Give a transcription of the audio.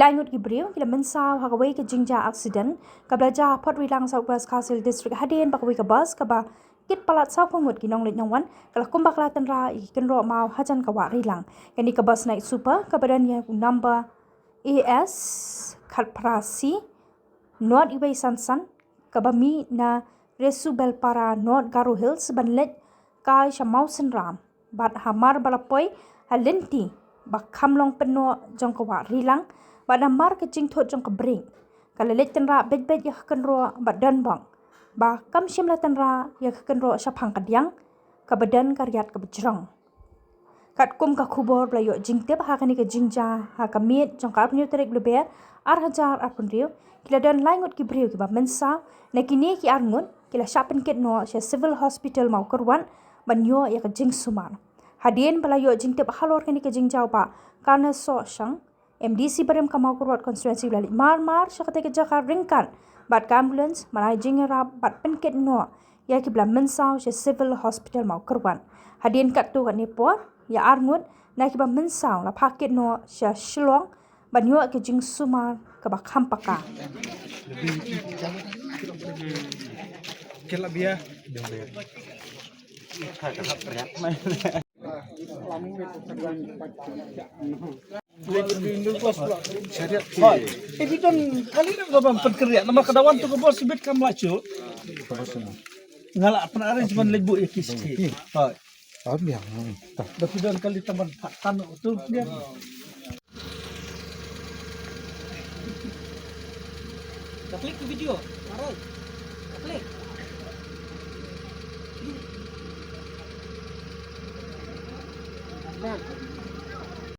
langut gibriu kila Mynsaw hagawai ke jingja accident kablaja Wah Rilang Southwest Council District hadin bakawai ke bus kaba kit palat saw pengut kinong lit nongwan kala kumbak latan ra Kynroh mau hajan ka Wah Rilang kani ke bus naik super kabadan ya number AS Khatprasi Not Ibai Sansan kabami na Resu Belpara Not Garo Hills banlet kai Shamau Senram bat hamar balapoi halenti bak kamlong peno jong ka Wah Rilang bat namar ke jingthot jong ka bring kala letenra bet ya Kynroh bat dan bang ba kam shim letenra ya Kynroh syapang kadyang ka badan karyat ka bejrong kat kum ka khubor blayo jingte ha kani ke jingja ha kamit jong ka apnyu terek leber hajar apun riu kila dan laingut ki briu ki ba Mynsaw na kini ki arngun kila syapen ket no sya civil hospital mau kerwan banyo ya ke jing sumar hadien balayo jingte halor kani ke jingjau ba kana so syang MDC barem kamau kurwat constituency lali mar syakate ke jakar ringkan bat ka ambulance malai jingtynrah bat penket no ya ki bla Mynsaw sya civil hospital mau kerwan hadien kat tu kat nepor ya arngut na ki ba Mynsaw la paket no sya shlong banyo ke jing sumar ke ba khampaka kela bia Editon kali ni gabang perkeriak nama kedawan tu kebos sibit kam lacu. Ngalak pernah arrangement lebu ya kiski. Hai. Biang. Tapi dan kali taman tanah tu dia. Klik video. Tarik. Klik. Nah.